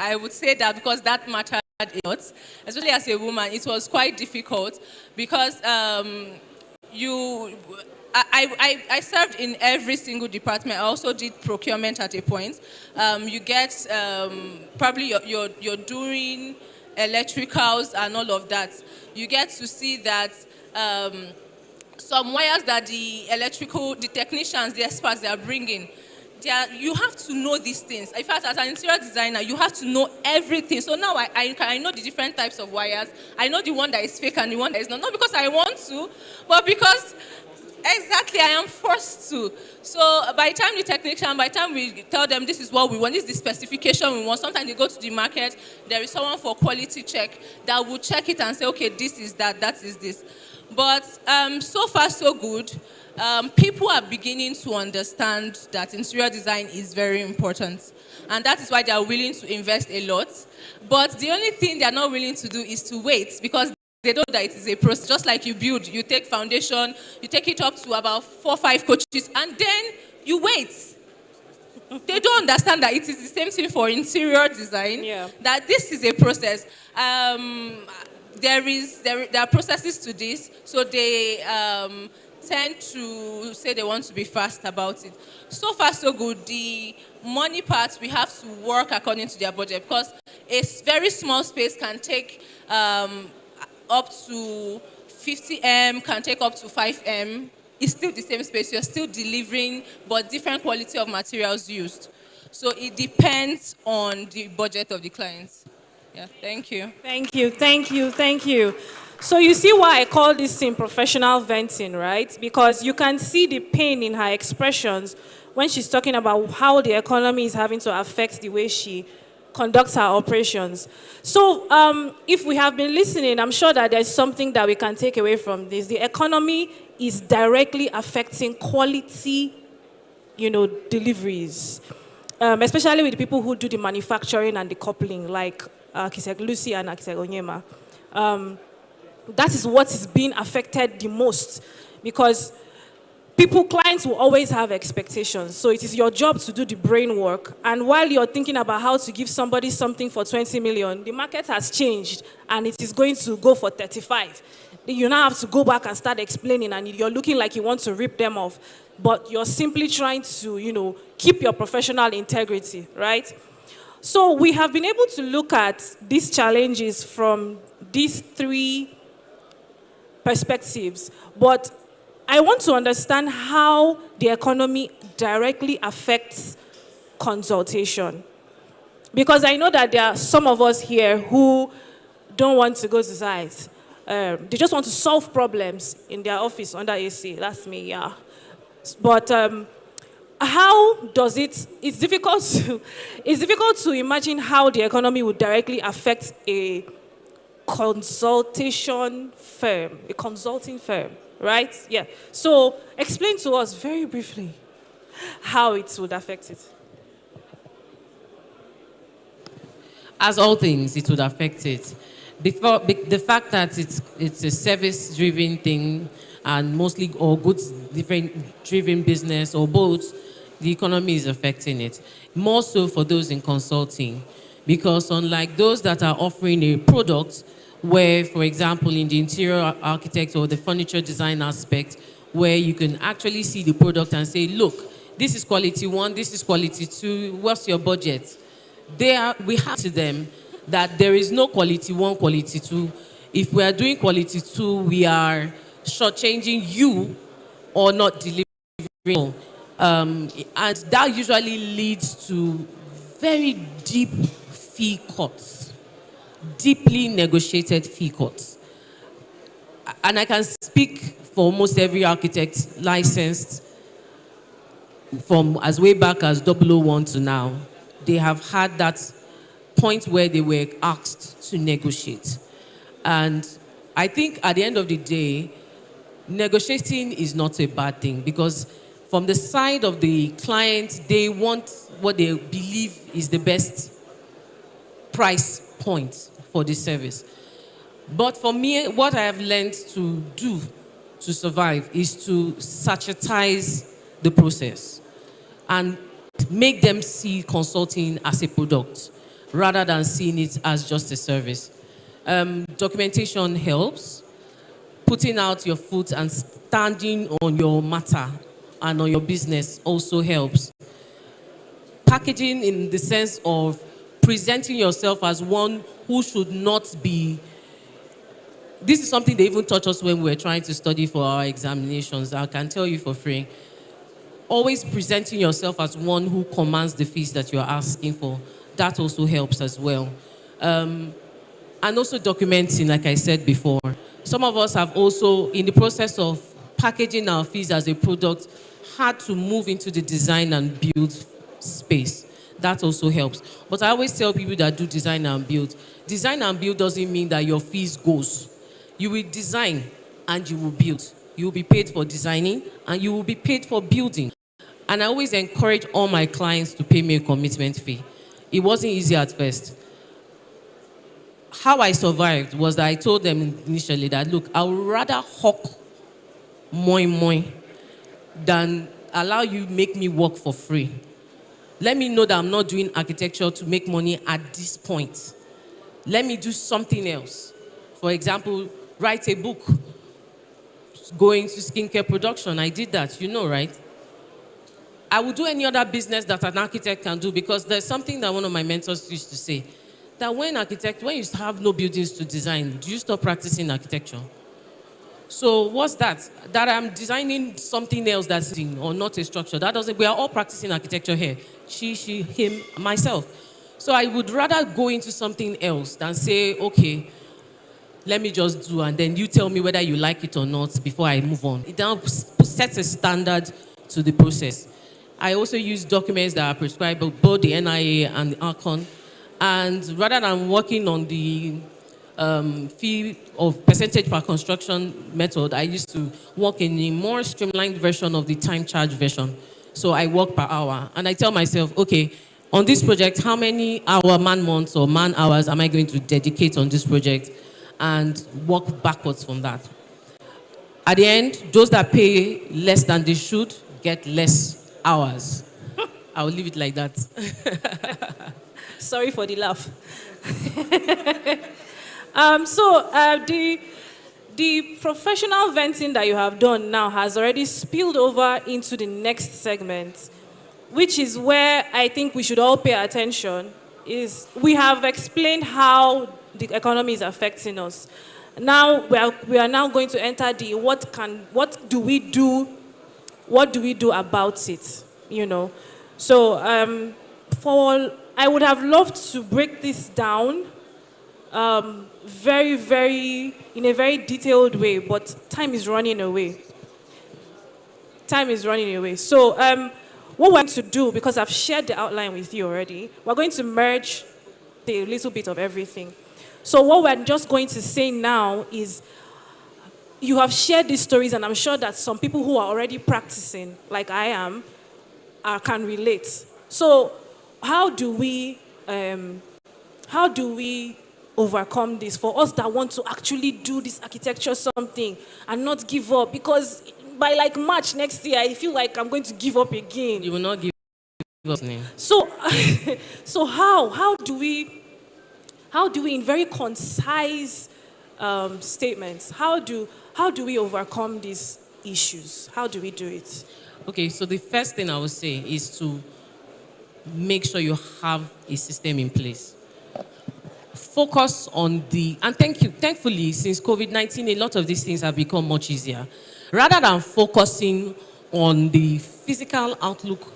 I would say that because that mattered a lot, especially as a woman, it was quite difficult because you. I served in every single department. I also did procurement at a point. You get probably you're doing electricals and all of that. You get to see that some wires that the technicians, the experts they are bringing, you have to know these things. In fact, as an interior designer, you have to know everything. So now I know the different types of wires. I know the one that is fake and the one that is not. Not because I want to, but because exactly I am forced to. So by the time we tell them this is what we want, this is the specification we want, sometimes they go to the market, there is someone for quality check that will check it and say, okay, this is that is this. But so far so good. People are beginning to understand that interior design is very important. And that is why they are willing to invest a lot. But the only thing they are not willing to do is to wait, because they know that it is a process. Just like you build, you take foundation, you take it up to about 4 or 5 coaches, and then you wait. They don't understand that it is the same thing for interior design, that this is a process. There are processes to this, so they tend to say they want to be fast about it. So far, so good. The money part, we have to work according to their budget, because a very small space can take up to 50M, can take up to 5M. It's still the same space. You're still delivering, but different quality of materials used. So it depends on the budget of the clients. Yeah, thank you. Thank you, thank you, thank you. So you see why I call this thing professional venting, right? Because you can see the pain in her expressions when she's talking about how the economy is having to affect the way she conducts her operations. So if we have been listening, I'm sure that there's something that we can take away from this. The economy is directly affecting quality, deliveries, especially with the people who do the manufacturing and the coupling, like Architect Lucy and Architect Onyema. That is what is being affected the most, because clients will always have expectations. So it is your job to do the brain work. And while you're thinking about how to give somebody something for 20 million, the market has changed and it is going to go for 35. You now have to go back and start explaining, and you're looking like you want to rip them off. But you're simply trying to, keep your professional integrity, right? So we have been able to look at these challenges from these 3 perspectives. But I want to understand how the economy directly affects consultation. Because I know that there are some of us here who don't want to go to site. They just want to solve problems in their office under AC. That's me, yeah. But how does it's difficult to imagine how the economy would directly affect a consulting firm, right? Yeah. So explain to us very briefly how it would affect it. As all things, it would affect it. The fact that it's a service-driven thing and mostly or goods-driven business or both, the economy is affecting it. More so for those in consulting, because unlike those that are offering a product where, for example, in the interior architect or the furniture design aspect, where you can actually see the product and say, look, this is quality 1, this is quality 2, what's your budget? We have to them that there is no quality 1, quality 2. If we are doing quality 2, we are shortchanging you or not delivering. And that usually leads to very deep fee cuts, deeply negotiated fee cuts. And I can speak for almost every architect licensed from as way back as 001 to now. They have had that point where they were asked to negotiate. And I think at the end of the day, negotiating is not a bad thing, because from the side of the client, they want what they believe is the best price point for the service. But for me, what I have learned to do to survive is to sachetize the process and make them see consulting as a product. rather than seeing it as just a service. Documentation helps. Putting out your foot and standing on your matter and on your business also helps. Packaging in the sense of presenting yourself as one who should not be. This is something they even taught us when we were trying to study for our examinations. I can tell you for free. Always presenting yourself as one who commands the fees that you're asking for. That also helps as well. And also documenting, like I said before. Some of us have also, in the process of packaging our fees as a product, had to move into the design and build space. That also helps. But I always tell people that do design and build doesn't mean that your fees goes. You will design and you will build. You will be paid for designing and you will be paid for building. And I always encourage all my clients to pay me a commitment fee. It wasn't easy at first. How I survived was that I told them initially that, look, I would rather hawk moi than allow you make me work for free. Let me know that I'm not doing architecture to make money at this point. Let me do something else. For example, write a book. Going to skincare production, I did that, you know, right? I would do any other business that an architect can do, because there's something that one of my mentors used to say, that when you have no buildings to design, do you stop practicing architecture? So what's that? That I'm designing something else that's or not a structure. That doesn't, we are all practicing architecture here. She, him, myself. So I would rather go into something else than say, okay, let me just do, and then you tell me whether you like it or not before I move on. It now sets a standard to the process. I also use documents that are prescribed by both the NIA and the ARCON. And rather than working on the fee of percentage per construction method, I used to work in a more streamlined version of the time charge version. So I work per hour. And I tell myself, okay, on this project, how many man months or man hours am I going to dedicate on this project? And work backwards from that. At the end, those that pay less than they should get less hours. I will leave it like that. Sorry for the laugh. The professional venting that you have done now has already spilled over into the next segment, which is where I think we should all pay attention. Is we have explained how the economy is affecting us. Now we are now going to enter the what do we do about it, you know. So I would have loved to break this down in a very detailed way, but time is running away. So what we're going to do, because I've shared the outline with you already, we're going to merge a little bit of everything. So what we're just going to say now is, you have shared these stories, and I'm sure that some people who are already practicing, like I am, can relate. So how do we overcome this, for us that want to actually do this architecture something and not give up? Because by like March next year, I feel like I'm going to give up again. You will not give up. So, so how do we in very concise statements, how do we overcome these issues? How do we do it? Okay, so the first thing I would say is to make sure you have a system in place. Focus on thankfully, since COVID-19, a lot of these things have become much easier. Rather than focusing on the physical outlook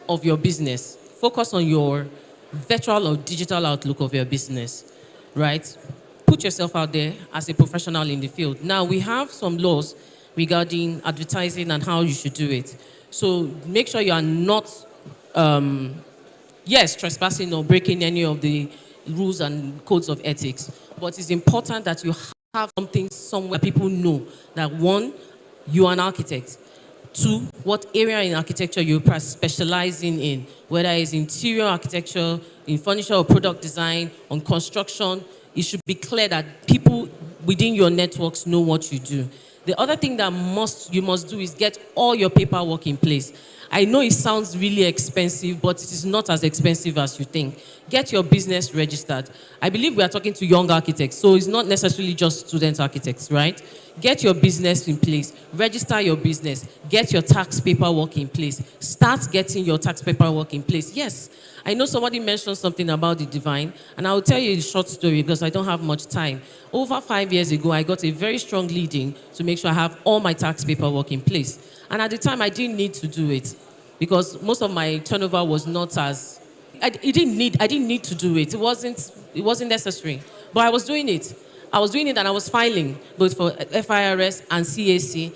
of your business, focus on your virtual or digital outlook of your business, right? Put yourself out there as a professional in the field. Now, we have some laws regarding advertising and how you should do it. So make sure you are not, trespassing or breaking any of the rules and codes of ethics. But it's important that you have something somewhere people know that, one, you are an architect. Two, what area in architecture you're specializing in, whether it's interior architecture, in furniture or product design, on construction. It should be clear that people within your networks know what you do. The other thing that you must do is get all your paperwork in place. I know it sounds really expensive, but it is not as expensive as you think. Get your business registered. I believe we are talking to young architects, so it's not necessarily just student architects, right? Get your business in place. Register your business. Get your tax paperwork in place. Start getting your tax paperwork in place. Yes, I know somebody mentioned something about the divine, and I'll tell you a short story because I don't have much time. Over 5 years ago, I got a very strong leading to make sure I have all my tax paperwork in place. And at the time, I didn't need to do it because most of my turnover was not as, I didn't need to do it. It wasn't necessary. But I was doing it. I was doing it and I was filing both for FIRS and CAC.